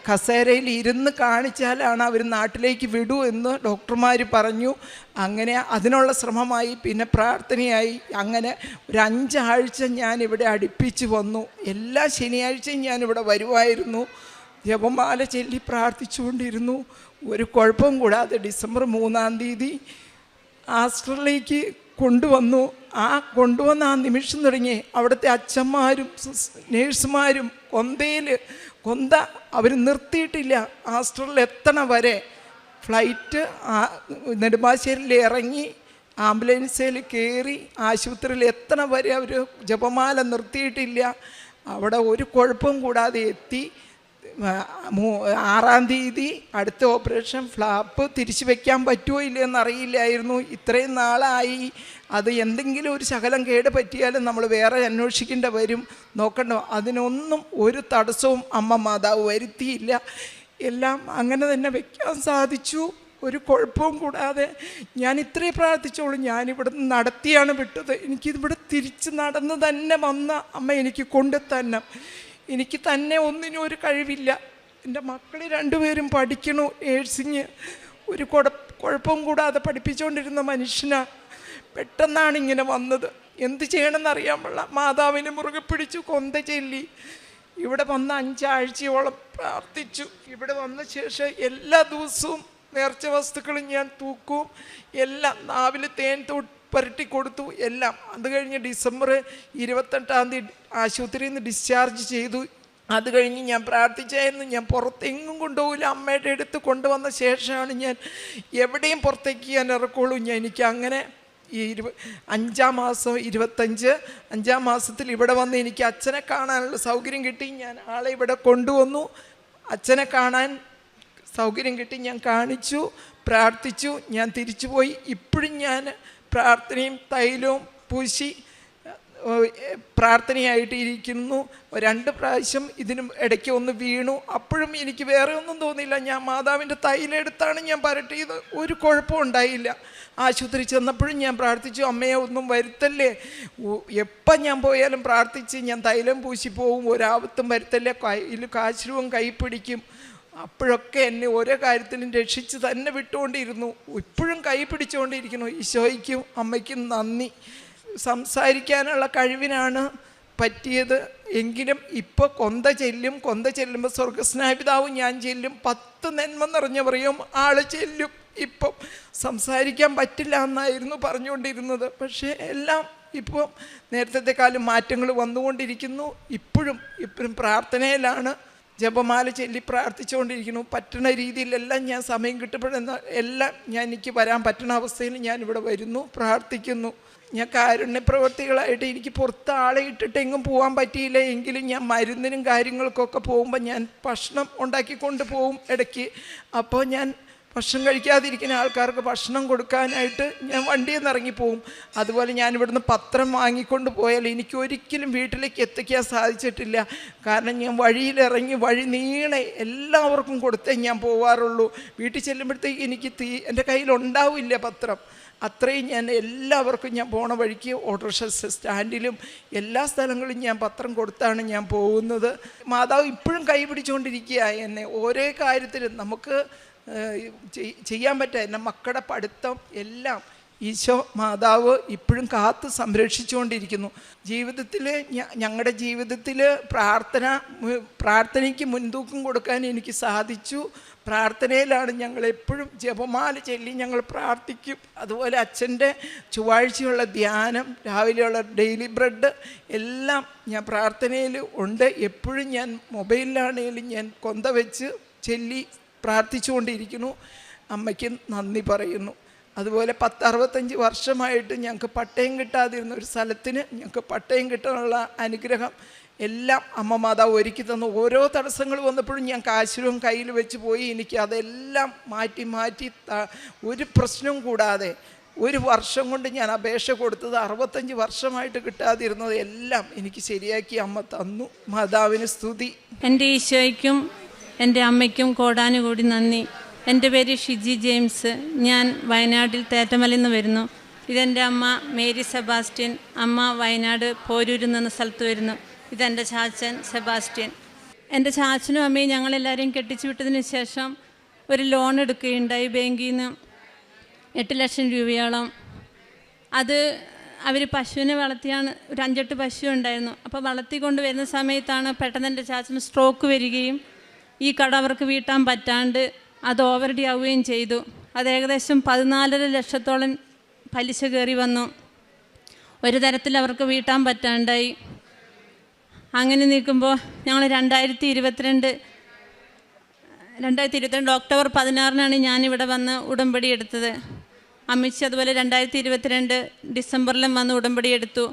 കസേരയിൽ ഇരുന്ന് കാണിച്ചാലാണ് അവർ നാട്ടിലേക്ക് വിടൂ എന്ന് ഡോക്ടർമാർ പറഞ്ഞു. അങ്ങനെ അതിനുള്ള ശ്രമമായി, പിന്നെ പ്രാർത്ഥനയായി. അങ്ങനെ ഒരു 5 ആഴ്ച ഞാനിവിടെ അടുപ്പിച്ച് വന്നു. എല്ലാ ശനിയാഴ്ചയും ഞാനിവിടെ വരുമായിരുന്നു. ജപമാല ചൊല്ലി പ്രാർത്ഥിച്ചുകൊണ്ടിരുന്നു. ഒരു കുഴപ്പം കൂടാതെ ഡിസംബർ 3-ാം തീയതി ആസ്റ്ററിലേക്ക് കൊണ്ടുവന്നു. കൊണ്ടുവന്ന ആ നിമിഷം തുടങ്ങി അവിടുത്തെ അച്ഛന്മാരും നേഴ്സുമാരും കൊന്ത അവർ നിർത്തിയിട്ടില്ല. ആസ്റ്ററിൽ എത്തണ വരെ ഫ്ലൈറ്റ് നെടുമ്പാശ്ശേരിയിൽ ഇറങ്ങി ആംബുലൻസിൽ കയറി ആശുപത്രിയിൽ എത്തണ വരെ അവർ ജപമാല നിർത്തിയിട്ടില്ല. അവിടെ ഒരു കുഴപ്പവും കൂടാതെ എത്തി. 6-ാം തീയതി അടുത്ത ഓപ്പറേഷൻ ഫ്ലാപ്പ് തിരിച്ചു വയ്ക്കാൻ പറ്റുമോ ഇല്ലയെന്ന് അറിയില്ലായിരുന്നു. ഇത്രയും നാളായി. അത് എന്തെങ്കിലും ഒരു ശകലം കേട് പറ്റിയാലും നമ്മൾ വേറെ അന്വേഷിക്കേണ്ട വരും, നോക്കണ്ട. അതിനൊന്നും ഒരു തടസ്സവും അമ്മ മാതാവ് വരുത്തിയില്ല. എല്ലാം അങ്ങനെ തന്നെ വയ്ക്കാൻ സാധിച്ചു, ഒരു കുഴപ്പവും കൂടാതെ. ഞാൻ ഇത്രേ പ്രാർത്ഥിച്ചോളൂ. ഞാനിവിടെ നിന്ന് നടത്തിയാണ് വിട്ടത്. എനിക്കിവിടെ തിരിച്ച് നടന്ന് തന്നെ വന്ന അമ്മ എനിക്ക് കൊണ്ടു തന്നെ. എനിക്ക് തന്നെ ഒന്നിനും ഒരു കഴിവില്ല. എൻ്റെ മക്കൾ 2 പേരും പഠിക്കണു നേഴ്സിങ്. ഒരു കുഴപ്പവും കൂടാതെ പഠിപ്പിച്ചുകൊണ്ടിരുന്ന മനുഷ്യനാണ്. പെട്ടെന്നാണ് ഇങ്ങനെ വന്നത്. എന്ത് ചെയ്യണമെന്നറിയാൻ പാടില്ല. മാതാവിനെ മുറുകെ പിടിച്ചു കൊന്ത ചൊല്ലി ഇവിടെ വന്ന് 5 ആഴ്ചയോളം പ്രാർത്ഥിച്ചു. ഇവിടെ വന്ന ശേഷം എല്ലാ ദിവസവും നേർച്ച വസ്തുക്കളും ഞാൻ തൂക്കും. എല്ലാം നാവിൽ തേൻ പുരട്ടി കൊടുത്തു എല്ലാം. അത് കഴിഞ്ഞ് ഡിസംബർ 28-ാം തീയതി ആശുപത്രിയിൽ നിന്ന് ഡിസ്ചാർജ് ചെയ്തു. അത് കഴിഞ്ഞ് ഞാൻ പ്രാർത്ഥിച്ചായിരുന്നു. ഞാൻ പുറത്തെങ്ങും കൊണ്ടുപോകില്ല. അമ്മയുടെ അടുത്ത് കൊണ്ടുവന്ന ശേഷമാണ് ഞാൻ എവിടെയും പുറത്തേക്ക് ഞാൻ ഇറക്കുള്ളൂ. എനിക്ക് അങ്ങനെ ഈ 5-ാം മാസം 25 5-ാം മാസത്തിൽ ഇവിടെ വന്ന് എനിക്ക് അച്ഛനെ കാണാനുള്ള സൗകര്യം കിട്ടി. ഞാൻ ആളെ ഇവിടെ കൊണ്ടുവന്നു. അച്ഛനെ കാണാൻ സൗകര്യം കിട്ടി. ഞാൻ കാണിച്ചു, പ്രാർത്ഥിച്ചു, ഞാൻ തിരിച്ചുപോയി. ഇപ്പോഴും ഞാൻ പ്രാർത്ഥനയും തൈലവും പൂശി പ്രാർത്ഥനയായിട്ട് ഇരിക്കുന്നു. 2 പ്രാവശ്യം ഇതിനും ഇടയ്ക്ക് ഒന്ന് വീണു. അപ്പോഴും എനിക്ക് വേറെ ഒന്നും തോന്നിയില്ല. ഞാൻ മാതാവിൻ്റെ തൈലെടുത്താണ് ഞാൻ പരട്ടിയത്. ഒരു കുഴപ്പവും ഉണ്ടായില്ല. ആശുപത്രി ചെന്നപ്പോഴും ഞാൻ പ്രാർത്ഥിച്ചു, അമ്മയെ ഒന്നും വരുത്തല്ലേ. എപ്പം ഞാൻ പോയാലും പ്രാർത്ഥിച്ച് ഞാൻ തൈലം പൂശി പോവും. ഒരാപത്തും വരുത്തല്ലേ. കയ്യിൽ കാശുരവും കൈ പിടിക്കും. അപ്പോഴൊക്കെ എന്നെ ഓരോ കാര്യത്തിലും രക്ഷിച്ച് തന്നെ വിട്ടുകൊണ്ടിരുന്നു. ഇപ്പോഴും കൈ പിടിച്ചുകൊണ്ടിരിക്കുന്നു. ഈശോയ്ക്കും അമ്മയ്ക്കും നന്ദി. സംസാരിക്കാനുള്ള കഴിവിനാണ് പറ്റിയത്. എങ്കിലും ഇപ്പോൾ കൊന്ത ചെല്ലുമ്പോൾ സ്വർഗസ്നായ പിതാവും ഞാൻ ചെല്ലും. 10 നന്മ നിറഞ്ഞ പറയും ആൾ ചെല്ലും. ഇപ്പം സംസാരിക്കാൻ പറ്റില്ല എന്നായിരുന്നു പറഞ്ഞുകൊണ്ടിരുന്നത്. പക്ഷേ എല്ലാം ഇപ്പം നേരത്തെക്കാളും മാറ്റങ്ങൾ വന്നുകൊണ്ടിരിക്കുന്നു. ഇപ്പോഴും പ്രാർത്ഥനയിലാണ്. ജപമാല ചൊല്ലി പ്രാർത്ഥിച്ചുകൊണ്ടിരിക്കുന്നു. പറ്റുന്ന രീതിയിലെല്ലാം ഞാൻ സമയം കിട്ടപ്പെടുന്ന എല്ലാം എനിക്ക് വരാൻ പറ്റുന്ന അവസ്ഥയിൽ ഞാനിവിടെ വരുന്നു, പ്രാർത്ഥിക്കുന്നു. ഞാൻ കാരുണ്യ പ്രവർത്തികളായിട്ട് എനിക്ക് പുറത്ത് ആളെ ഇട്ടിട്ട് എങ്ങും പോകാൻ പറ്റിയില്ല. എങ്കിലും ഞാൻ മരുന്നിനും കാര്യങ്ങൾക്കൊക്കെ പോകുമ്പോൾ ഞാൻ ഭക്ഷണം ഉണ്ടാക്കിക്കൊണ്ട് പോകും ഇടയ്ക്ക്. അപ്പോൾ ഞാൻ ഭക്ഷണം കഴിക്കാതിരിക്കുന്ന ആൾക്കാർക്ക് ഭക്ഷണം കൊടുക്കാനായിട്ട് ഞാൻ വണ്ടിയിൽ നിന്ന് ഇറങ്ങിപ്പോവും. അതുപോലെ ഞാൻ ഇവിടുന്ന് പത്രം വാങ്ങിക്കൊണ്ട് പോയാൽ എനിക്ക് ഒരിക്കലും വീട്ടിലേക്ക് എത്തിക്കാൻ സാധിച്ചിട്ടില്ല. കാരണം ഞാൻ വഴിയിലിറങ്ങി വഴി നീളെ എല്ലാവർക്കും കൊടുത്തേ ഞാൻ പോവാറുള്ളൂ. വീട്ടിൽ ചെല്ലുമ്പോഴത്തേക്ക് എനിക്ക് എൻ്റെ കയ്യിലുണ്ടാവില്ല പത്രം. അത്രയും ഞാൻ എല്ലാവർക്കും ഞാൻ പോണ വഴിക്ക് ഓട്ടോറിക്ഷ സ്റ്റാൻഡിലും എല്ലാ സ്ഥലങ്ങളിലും ഞാൻ പത്രം കൊടുത്താണ് ഞാൻ പോകുന്നത്. മാതാവ് ഇപ്പോഴും കൈ പിടിച്ചുകൊണ്ടിരിക്കുക എന്നെ. ഓരോ കാര്യത്തിലും നമുക്ക് ചെയ്യാൻ പറ്റുക. എൻ്റെ മക്കളുടെ പഠിത്തം എല്ലാം ഈശോ മാതാവ് ഇപ്പോഴും കാത്ത് സംരക്ഷിച്ചുകൊണ്ടിരിക്കുന്നു. ജീവിതത്തിൽ ഞങ്ങളുടെ ജീവിതത്തിൽ പ്രാർത്ഥനയ്ക്ക് മുൻതൂക്കം കൊടുക്കാൻ എനിക്ക് സാധിച്ചു. പ്രാർത്ഥനയിലാണ് ഞങ്ങളെപ്പോഴും ജപമാല ചൊല്ലി ഞങ്ങൾ പ്രാർത്ഥിക്കും. അതുപോലെ അച്ഛൻ്റെ ചൊവ്വാഴ്ചയുള്ള ധ്യാനം, രാവിലെയുള്ള ഡെയിലി ബ്രെഡ് എല്ലാം ഞാൻ പ്രാർത്ഥനയിൽ ഉണ്ട്. എപ്പോഴും ഞാൻ മൊബൈലിലാണെങ്കിലും ഞാൻ കൊന്ത വെച്ച് ചൊല്ലി പ്രാർത്ഥിച്ചുകൊണ്ടിരിക്കുന്നു. അമ്മയ്ക്ക് നന്ദി പറയുന്നു. അതുപോലെ 65 വർഷമായിട്ട് ഞങ്ങൾക്ക് പട്ടയം കിട്ടാതിരുന്ന ഒരു സ്ഥലത്തിന് ഞങ്ങൾക്ക് പട്ടയം കിട്ടാനുള്ള അനുഗ്രഹം എല്ലാം അമ്മ മാതാവ് ഒരുക്കി തന്നു. ഓരോ തടസ്സങ്ങൾ വന്നപ്പോഴും ഞാൻ കാശുരവും കയ്യിൽ വെച്ച് പോയി. എനിക്ക് അതെല്ലാം മാറ്റി ഒരു പ്രശ്നവും കൂടാതെ 1 വർഷം കൊണ്ട് ഞാൻ അപേക്ഷ കൊടുത്തത് 65 വർഷമായിട്ട് കിട്ടാതിരുന്നത് എല്ലാം എനിക്ക് ശരിയാക്കി അമ്മ തന്നു. മാതാവിന് സ്തുതി. എൻ്റെ ഈശോയ്ക്കും എൻ്റെ അമ്മയ്ക്കും കോടാനുകൂടി നന്ദി. എൻ്റെ പേര് ഷിജി ജെയിംസ്. ഞാൻ വയനാട്ടിൽ തേറ്റമലയിൽ നിന്ന് വരുന്നു. ഇതെൻ്റെ അമ്മ മേരി സെബാസ്റ്റ്യൻ. അമ്മ വയനാട് പോരൂരിൽ നിന്ന് സ്ഥലത്ത് വരുന്നു. ഇതെൻ്റെ ചാച്ചൻ സെബാസ്റ്റ്യൻ. എൻ്റെ ചാച്ചനും അമ്മയും ഞങ്ങളെല്ലാവരെയും കെട്ടിച്ചു വിട്ടതിന് ശേഷം ഒരു ലോൺ എടുക്കുകയുണ്ടായി ബാങ്കിൽ നിന്ന് 8 ലക്ഷം രൂപയോളം. അത് അവർ പശുവിനെ വളർത്തിയാണ്. ഒരു 5-8 പശു ഉണ്ടായിരുന്നു. അപ്പോൾ വളർത്തിക്കൊണ്ട് വരുന്ന സമയത്താണ് പെട്ടെന്ന് എൻ്റെ ചാച്ചന് സ്ട്രോക്ക് വരികയും ഈ കട അവർക്ക് വീട്ടാൻ പറ്റാണ്ട് അത് ഓവർഡി ആവുകയും ചെയ്തു. അത് ഏകദേശം 14.5 ലക്ഷത്തോളം പലിശ കയറി വന്നു. ഒരു തരത്തിൽ അവർക്ക് വീട്ടാൻ പറ്റാണ്ടായി. അങ്ങനെ നിൽക്കുമ്പോൾ ഞങ്ങൾ 2022 2022 ഒക്ടോബർ 16-നാണ് ഞാനിവിടെ വന്ന് ഉടമ്പടി എടുത്തത്. അമ്മച്ചി അതുപോലെ 2022 ഡിസംബറിലും വന്ന് ഉടമ്പടി എടുത്തു.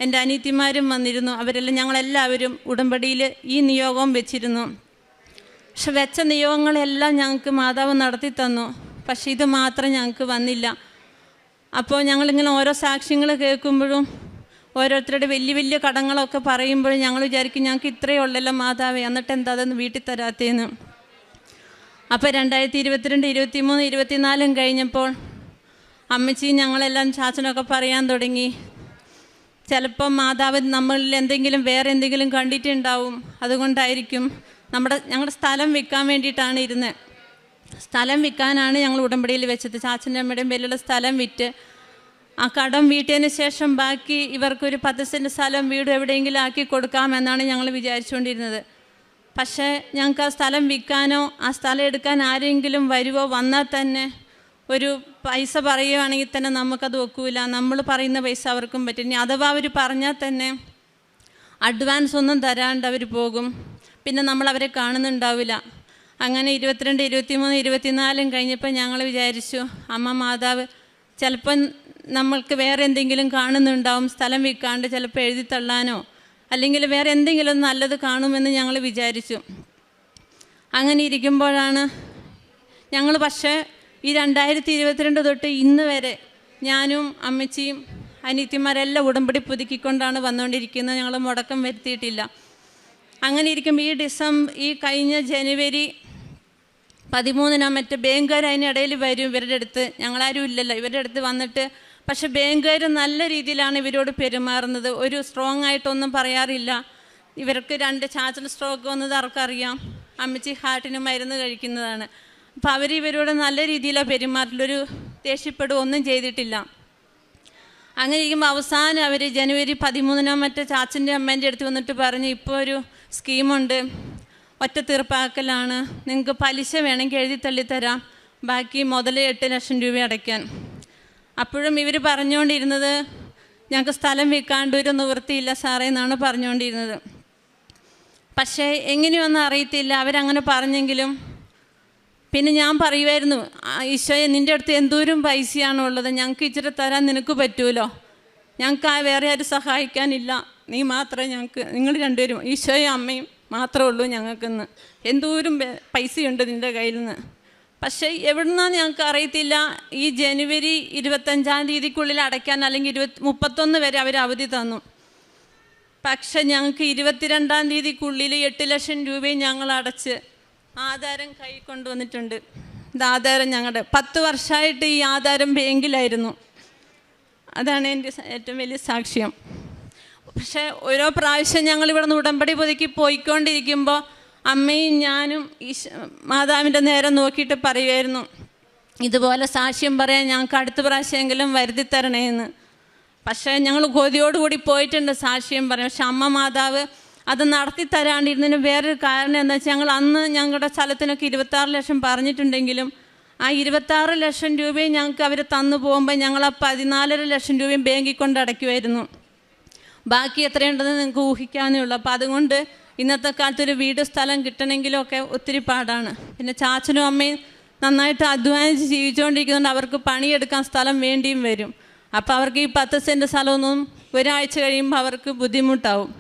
എൻ്റെ അനിയത്തിമാരും വന്നിരുന്നു. അവരെല്ലാം ഞങ്ങളെല്ലാവരും ഉടമ്പടിയിൽ ഈ നിയോഗം വെച്ചിരുന്നു. പക്ഷെ വെച്ച നിയോഗങ്ങളെല്ലാം ഞങ്ങൾക്ക് മാതാവ് നടത്തി തന്നു. പക്ഷേ ഇത് മാത്രം ഞങ്ങൾക്ക് വന്നില്ല. അപ്പോൾ ഞങ്ങളിങ്ങനെ ഓരോ സാക്ഷ്യങ്ങൾ കേൾക്കുമ്പോഴും ഓരോരുത്തരുടെ വലിയ വലിയ കടങ്ങളൊക്കെ പറയുമ്പോഴും ഞങ്ങൾ വിചാരിക്കും ഞങ്ങൾക്ക് ഇത്രയേ ഉള്ളല്ലോ മാതാവേ, എന്നിട്ട് എന്താ അതൊന്ന് വീട്ടിൽ തരാത്തേന്ന്. അപ്പോൾ 2022, 23, 24 കഴിഞ്ഞപ്പോൾ അമ്മച്ചി ഞങ്ങളെല്ലാം ചാച്ചനൊക്കെ പറയാൻ തുടങ്ങി, ചിലപ്പം മാതാവ് നമ്മളിൽ എന്തെങ്കിലും വേറെ എന്തെങ്കിലും കണ്ടിട്ടുണ്ടാവും, അതുകൊണ്ടായിരിക്കും. ഞങ്ങളുടെ സ്ഥലം വിൽക്കാൻ വേണ്ടിയിട്ടാണ് ഇരുന്നത്. സ്ഥലം വിൽക്കാനാണ് ഞങ്ങൾ ഉടമ്പടിയിൽ വെച്ചത്. ചാച്ചൻ്റെ അമ്മയുടെയും പേരിലുള്ള സ്ഥലം വിറ്റ് ആ കടം വീട്ടിയതിന് ശേഷം ബാക്കി ഇവർക്കൊരു 10 സെൻറ്റ് സ്ഥലം വീട് എവിടെയെങ്കിലും ആക്കി കൊടുക്കാമെന്നാണ് ഞങ്ങൾ വിചാരിച്ചുകൊണ്ടിരുന്നത്. പക്ഷേ ഞങ്ങൾക്ക് ആ സ്ഥലം വിൽക്കാനോ ആ സ്ഥലം എടുക്കാൻ ആരെങ്കിലും വരുമോ, വന്നാൽ തന്നെ ഒരു പൈസ പറയുകയാണെങ്കിൽ തന്നെ നമുക്കത് ഒക്കില്ല. നമ്മൾ പറയുന്ന പൈസ അവർക്കും പറ്റും. ഇനി അഥവാ അവർ പറഞ്ഞാൽ തന്നെ അഡ്വാൻസ് ഒന്നും തരാണ്ട് അവർ പോകും. പിന്നെ നമ്മളവരെ കാണുന്നുണ്ടാവില്ല. അങ്ങനെ 22, 23, 24 കഴിഞ്ഞപ്പോൾ ഞങ്ങൾ വിചാരിച്ചു, അമ്മ മാതാവ് ചിലപ്പം നമ്മൾക്ക് വേറെ എന്തെങ്കിലും കാണുന്നുണ്ടാവും, സ്ഥലം വിൽക്കാണ്ട് ചിലപ്പോൾ എഴുതി തള്ളാനോ അല്ലെങ്കിൽ വേറെ എന്തെങ്കിലും നല്ലത് കാണുമെന്ന് ഞങ്ങൾ വിചാരിച്ചു. അങ്ങനെ ഇരിക്കുമ്പോഴാണ് ഞങ്ങൾ പക്ഷേ ഈ 2022 തൊട്ട് ഇന്ന് വരെ ഞാനും അമ്മച്ചിയും അനിയത്തിമാരെല്ലാം ഉടമ്പടി പുതുക്കിക്കൊണ്ടാണ് വന്നുകൊണ്ടിരിക്കുന്നത്. ഞങ്ങൾ മുടക്കം വരുത്തിയിട്ടില്ല. അങ്ങനെ ഇരിക്കുമ്പോൾ ഈ കഴിഞ്ഞ ജനുവരി 13 മറ്റേ ബാങ്കുകാർ അതിനിടയിൽ വരും ഇവരുടെ അടുത്ത്. ഞങ്ങളാരും ഇല്ലല്ലോ, ഇവരുടെ അടുത്ത് വന്നിട്ട് പക്ഷെ ബാങ്കുകാർ നല്ല രീതിയിലാണ് ഇവരോട് പെരുമാറുന്നത്. ഒരു സ്ട്രോങ് ആയിട്ടൊന്നും പറയാറില്ല. ഇവർക്ക് 2 ചാച്ചൽ സ്ട്രോക്ക് വന്നത് അവർക്കറിയാം. അമ്മച്ചി ഹാർട്ടിന് മരുന്ന് കഴിക്കുന്നതാണ്. അപ്പോൾ ഇവരോട് നല്ല രീതിയിലാണ് പെരുമാറില്ലൊരു ദേഷ്യപ്പെടുക ഒന്നും ചെയ്തിട്ടില്ല. അങ്ങനെ ഇരിക്കുമ്പോൾ അവസാനം അവർ ജനുവരി 13 മറ്റേ ചാച്ചൻ്റെ അമ്മേൻ്റെ അടുത്ത് വന്നിട്ട് പറഞ്ഞു, ഇപ്പോൾ ഒരു സ്കീമുണ്ട്, ഒറ്റ തീർപ്പാക്കലാണ്, നിങ്ങൾക്ക് പലിശ വേണമെങ്കിൽ എഴുതി തള്ളിത്തരാം, ബാക്കി മുതൽ 8 ലക്ഷം രൂപ അടയ്ക്കാൻ. അപ്പോഴും ഇവർ പറഞ്ഞുകൊണ്ടിരുന്നത് ഞങ്ങൾക്ക് സ്ഥലം വിൽക്കാണ്ട് ഒരു നിവൃത്തിയില്ല സാറേ എന്നാണ് പറഞ്ഞുകൊണ്ടിരുന്നത്. പക്ഷേ എങ്ങനെയൊന്നും അറിയത്തില്ല, അവരങ്ങനെ പറഞ്ഞെങ്കിലും പിന്നെ ഞാൻ പറയുമായിരുന്നു, ഈശോയെ നിൻ്റെ അടുത്ത് എന്തോരം പൈസയാണുള്ളത്, ഞങ്ങൾക്ക് ഇച്ചിരി തരാൻ നിനക്ക് പറ്റുമല്ലോ, ഞങ്ങൾക്ക് വേറെ ആരും സഹായിക്കാനില്ല, നീ മാത്രമേ ഞങ്ങൾക്ക്, നിങ്ങൾ രണ്ടുപേരും ഈശോയും അമ്മയും മാത്രമേ ഉള്ളൂ ഞങ്ങൾക്കെന്ന്, എന്തോരം പൈസയുണ്ട് നിൻ്റെ കയ്യിൽ നിന്ന്. പക്ഷേ എവിടുന്നാന്ന് ഞങ്ങൾക്ക് അറിയത്തില്ല. ഈ ജനുവരി 25 അടയ്ക്കാൻ അല്ലെങ്കിൽ 31 വരെ അവർ അവധി തന്നു. പക്ഷെ ഞങ്ങൾക്ക് 22 8 ലക്ഷം രൂപയും ഞങ്ങൾ അടച്ച് ആധാരം കൈ കൊണ്ടുവന്നിട്ടുണ്ട്. ഇത് ആധാരം ഞങ്ങളുടെ 10 വർഷമായിട്ട് ഈ ആധാരം ബാങ്കിലായിരുന്നു. അതാണ് എൻ്റെ ഏറ്റവും വലിയ സാക്ഷ്യം. പക്ഷേ ഓരോ പ്രാവശ്യം ഞങ്ങളിവിടെ നിന്ന് ഉടമ്പടി പുതുക്കി പോയിക്കൊണ്ടിരിക്കുമ്പോൾ അമ്മയും ഞാനും മാതാവിൻ്റെ നേരെ നോക്കിയിട്ട് പറയുമായിരുന്നു, ഇതുപോലെ സാക്ഷ്യം പറയാൻ ഞങ്ങൾക്ക് അടുത്ത പ്രാവശ്യമെങ്കിലും വരുത്തി തരണേന്ന്. പക്ഷേ ഞങ്ങൾ കൊതിയോടുകൂടി പോയിട്ടുണ്ട് സാക്ഷ്യം പറയാം. പക്ഷെ അമ്മ മാതാവ് അത് നടത്തി തരാണ്ടിരുന്നതിന് വേറൊരു കാരണം എന്താ വെച്ചാൽ, ഞങ്ങൾ അന്ന് ഞങ്ങളുടെ സ്ഥലത്തിനൊക്കെ 26 ലക്ഷം പറഞ്ഞിട്ടുണ്ടെങ്കിലും ആ 26 ലക്ഷം രൂപയും ഞങ്ങൾക്ക് അവർ തന്നു പോകുമ്പോൾ ഞങ്ങൾ ആ 14.5 ലക്ഷം രൂപയും ബാങ്കിൽ കൊണ്ട് അടയ്ക്കുമായിരുന്നു. ബാക്കി എത്രയുണ്ടെന്ന് നിങ്ങൾക്ക് ഊഹിക്കാവുന്നേ ഉള്ളൂ. അപ്പോൾ അതുകൊണ്ട് ഇന്നത്തെ കാലത്തൊരു വീട് സ്ഥലം കിട്ടണമെങ്കിലൊക്കെ ഒത്തിരി പാടാണ്. പിന്നെ ചാച്ചനും അമ്മയും നന്നായിട്ട് അധ്വാനിച്ച് ജീവിച്ചുകൊണ്ടിരിക്കുന്നതുകൊണ്ട് അവർക്ക് പണിയെടുക്കാൻ സ്ഥലം വേണ്ടിയും വരും. അപ്പോൾ അവർക്ക് ഈ 10 സെൻറ്റ് സ്ഥലമൊന്നും ഒരാഴ്ച കഴിയുമ്പോൾ അവർക്ക് ബുദ്ധിമുട്ടാവും.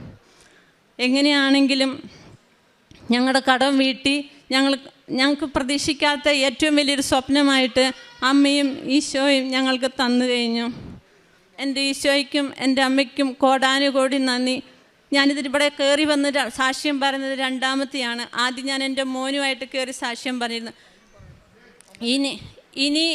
എങ്ങനെയാണെങ്കിലും ഞങ്ങളുടെ കടം വീട്ടി ഞങ്ങൾക്ക് പ്രതീക്ഷിക്കാത്ത ഏറ്റവും വലിയൊരു സ്വപ്നമായിട്ട് അമ്മയും ഈശോയും ഞങ്ങൾക്ക് തന്നു കഴിഞ്ഞു. എൻ്റെ ഈശോയ്ക്കും എൻ്റെ അമ്മയ്ക്കും കോടാനുകോടി നന്ദി. ഞാനിതിവിടെ കയറി വന്ന് സാക്ഷ്യം പറയുന്നത് 2ാമത്തെയാണ്. ആദ്യം ഞാൻ എൻ്റെ മോനുമായിട്ട് കയറി സാക്ഷ്യം പറഞ്ഞിരുന്നു. ഇനി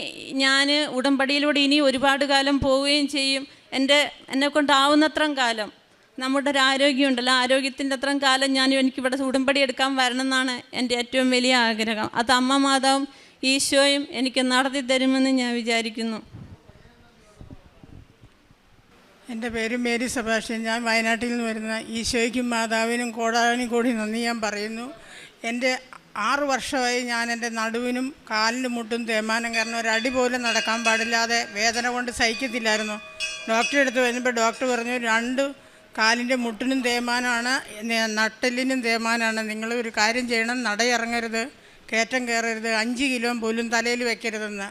ഞാൻ ഉടമ്പടിയിലൂടെ ഇനി ഒരുപാട് കാലം പോവുകയും ചെയ്യും. എന്നെ കൊണ്ടാവുന്നത്രയും കാലം നമ്മുടെ ഒരു ആരോഗ്യമുണ്ടല്ലോ, ആരോഗ്യത്തിൻ്റെ അത്രയും കാലം എനിക്കിവിടെ ഉടമ്പടി എടുക്കാൻ വരണം എന്നാണ് എൻ്റെ ഏറ്റവും വലിയ ആഗ്രഹം. അത് അമ്മ മാതാവും ഈശോയും എനിക്ക് നടത്തി തരുമെന്ന് ഞാൻ വിചാരിക്കുന്നു. എൻ്റെ പേര് മേരി സെബാസ്റ്റ്യൻ. ഞാൻ വയനാട്ടിൽ നിന്ന് വരുന്ന. ഈശോയ്ക്കും മാതാവിനും കോടാനുകോടി നന്ദി ഞാൻ പറയുന്നു. എൻ്റെ 6 വർഷമായി ഞാൻ എൻ്റെ നടുവിനും കാലിനും മുട്ടും തേയ്മാനം കാരണം ഒരടി പോലും നടക്കാൻ പാടില്ലാതെ വേദന കൊണ്ട് സഹിക്കത്തില്ലായിരുന്നു. ഡോക്ടറെ അടുത്ത് വരുമ്പോൾ ഡോക്ടർ പറഞ്ഞു 2 കാലിൻ്റെ മുട്ടിനും തേയ്മാനമാണ്, നട്ടെല്ലിനും തേയ്മാനമാണ്, നിങ്ങൾ ഒരു കാര്യം ചെയ്യണം, നടയിറങ്ങരുത്, കയറ്റം കയറരുത്, 5 കിലോ പോലും തലയിൽ വെക്കരുതെന്ന്.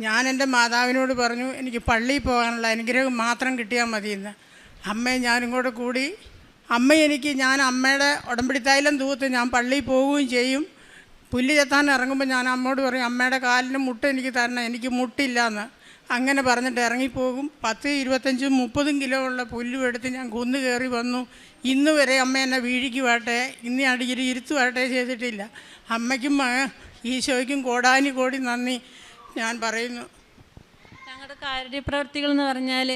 ഞാൻ എൻ്റെ മാതാവിനോട് പറഞ്ഞു, എനിക്ക് പള്ളിയിൽ പോകാനുള്ള അനുഗ്രഹം മാത്രം കിട്ടിയാൽ മതിയെന്ന്. അമ്മയും ഞാനും കൂടെ കൂടി ഞാൻ അമ്മയുടെ ഉടമ്പടി തൈലം തൂത്ത് ഞാൻ പള്ളിയിൽ പോവുകയും ചെയ്യും. പുല്ല് ചെത്താൻ ഇറങ്ങുമ്പോൾ ഞാൻ അമ്മയോട് പറയും, അമ്മയുടെ കാലിന് മുട്ട് എനിക്ക് തരണം, എനിക്ക് മുട്ടില്ല എന്ന്. അങ്ങനെ പറഞ്ഞിട്ട് ഇറങ്ങിപ്പോകും. 10, 25, 30 കിലോ ഉള്ള പുല്ലും എടുത്ത് ഞാൻ കുന്ന് കയറി വന്നു. ഇന്ന് വരെ അമ്മ എന്നെ വീഴിക്കുവാട്ടെ, ഇന്ന് അടിയിൽ ഇരുത്തുവാട്ടെ ചെയ്തിട്ടില്ല. അമ്മയ്ക്കും ഈശോയ്ക്കും കോടാനുകോടി നന്ദി ഞാൻ പറയുന്നു. ഞങ്ങളുടെ കാര്യപ്രവർത്തികൾ എന്ന് പറഞ്ഞാൽ,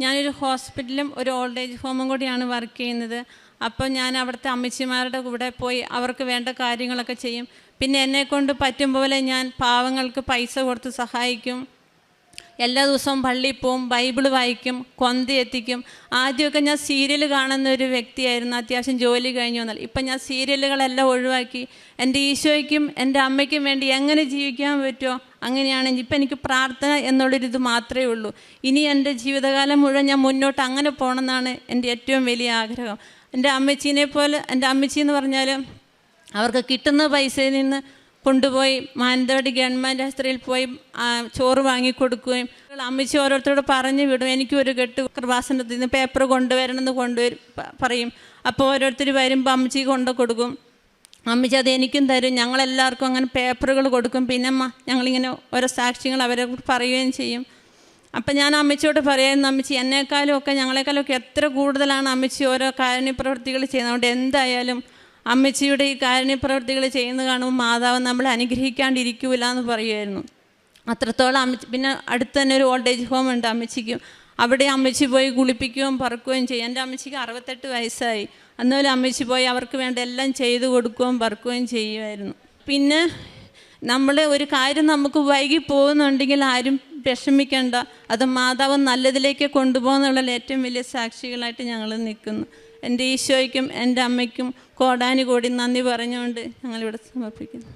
ഞാനൊരു ഹോസ്പിറ്റലും ഒരു ഓൾഡ് ഏജ് ഹോമും കൂടിയാണ് വർക്ക് ചെയ്യുന്നത്. അപ്പോൾ ഞാൻ അവിടുത്തെ അമ്മച്ചിമാരുടെ കൂടെ പോയി അവർക്ക് വേണ്ട കാര്യങ്ങളൊക്കെ ചെയ്യും. പിന്നെ എന്നെക്കൊണ്ട് പറ്റും പോലെ ഞാൻ പാവങ്ങൾക്ക് പൈസ കൊടുത്ത് സഹായിക്കും. എല്ലാ ദിവസവും പള്ളിയിൽ പോവും, ബൈബിൾ വായിക്കും, കൊന്ത എത്തിക്കും. ആദ്യമൊക്കെ ഞാൻ സീരിയൽ കാണുന്ന ഒരു വ്യക്തിയായിരുന്നു, അത്യാവശ്യം ജോലി കഴിഞ്ഞു വന്നാൽ. ഇപ്പം ഞാൻ സീരിയലുകളെല്ലാം ഒഴിവാക്കി എൻ്റെ ഈശോയ്ക്കും എൻ്റെ അമ്മയ്ക്കും വേണ്ടി എങ്ങനെ ജീവിക്കാൻ പറ്റുമോ അങ്ങനെയാണ്. ഇപ്പം എനിക്ക് പ്രാർത്ഥന എന്നുള്ളൊരിത് മാത്രമേ ഉള്ളൂ. ഇനി എൻ്റെ ജീവിതകാലം മുഴുവൻ ഞാൻ മുന്നോട്ട് അങ്ങനെ പോകണമെന്നാണ് എൻ്റെ ഏറ്റവും വലിയ ആഗ്രഹം. എൻ്റെ അമ്മച്ചീനെ പോലെ, എൻ്റെ അമ്മച്ചി എന്ന് പറഞ്ഞാൽ അവർക്ക് കിട്ടുന്ന പൈസയിൽ നിന്ന് കൊണ്ടുപോയി മാനന്തവാടി ഗവൺമെൻറ് ആശുപത്രിയിൽ പോയി ചോറ് വാങ്ങിക്കൊടുക്കുകയും അമ്മച്ചി ഓരോരുത്തരോട് പറഞ്ഞു വിടും, എനിക്കൊരു കെട്ട് കൃപാസനത്തിൽ നിന്ന് പേപ്പർ കൊണ്ടുവരണമെന്ന് പറയും. അപ്പോൾ ഓരോരുത്തർ വരുമ്പോൾ അമ്മച്ചി കൊണ്ടു കൊടുക്കും. അമ്മച്ചി അത് എനിക്കും തരും. ഞങ്ങളെല്ലാവർക്കും അങ്ങനെ പേപ്പറുകൾ കൊടുക്കും. പിന്നെ ഞങ്ങളിങ്ങനെ ഓരോ സാക്ഷ്യങ്ങൾ അവരെ പറയുകയും ചെയ്യും. അപ്പം ഞാൻ അമ്മച്ചിയോട് പറയായിരുന്നു, അമ്മച്ചി എന്നേക്കാളും ഒക്കെ ഞങ്ങളെക്കാളും ഒക്കെ എത്ര കൂടുതലാണ് അമ്മച്ചി ഓരോ കാരുണ്യപ്രവൃത്തികൾ ചെയ്യുന്നത്. അതുകൊണ്ട് എന്തായാലും അമ്മച്ചിയുടെ ഈ കാരുണ്യപ്രവൃത്തികൾ ചെയ്യുന്നത് കാണുമ്പോൾ മാതാവ് നമ്മളെ അനുഗ്രഹിക്കാണ്ടിരിക്കൂല എന്ന് പറയുമായിരുന്നു. അത്രത്തോളം അമ്മച്ചി. പിന്നെ അടുത്ത് തന്നെ ഒരു ഓൾഡ് ഏജ് ഹോം ഉണ്ട് അമ്മച്ചിക്കും. അവിടെ അമ്മച്ചി പോയി കുളിപ്പിക്കുകയും പറക്കുകയും ചെയ്യും. എൻ്റെ അമ്മച്ചിക്ക് 68 വയസ്സായി. അന്നുപോലെ അമ്മച്ചി പോയി അവർക്ക് വേണ്ട എല്ലാം ചെയ്തു കൊടുക്കുകയും പറക്കുകയും ചെയ്യുമായിരുന്നു. പിന്നെ നമ്മൾ ഒരു കാര്യം നമുക്ക് വൈകി പോകുന്നുണ്ടെങ്കിൽ ആരും വിഷമിക്കേണ്ട, അത് മാതാവ് നല്ലതിലേക്ക് കൊണ്ടുപോകുന്നുള്ള ഏറ്റവും വലിയ സാക്ഷികളായിട്ട് ഞങ്ങൾ നിൽക്കുന്നു. എൻ്റെ ഈശോയ്ക്കും എൻ്റെ അമ്മയ്ക്കും കോടാനുകോടി നന്ദി പറഞ്ഞുകൊണ്ട് ഞങ്ങളിവിടെ സമർപ്പിക്കുന്നു.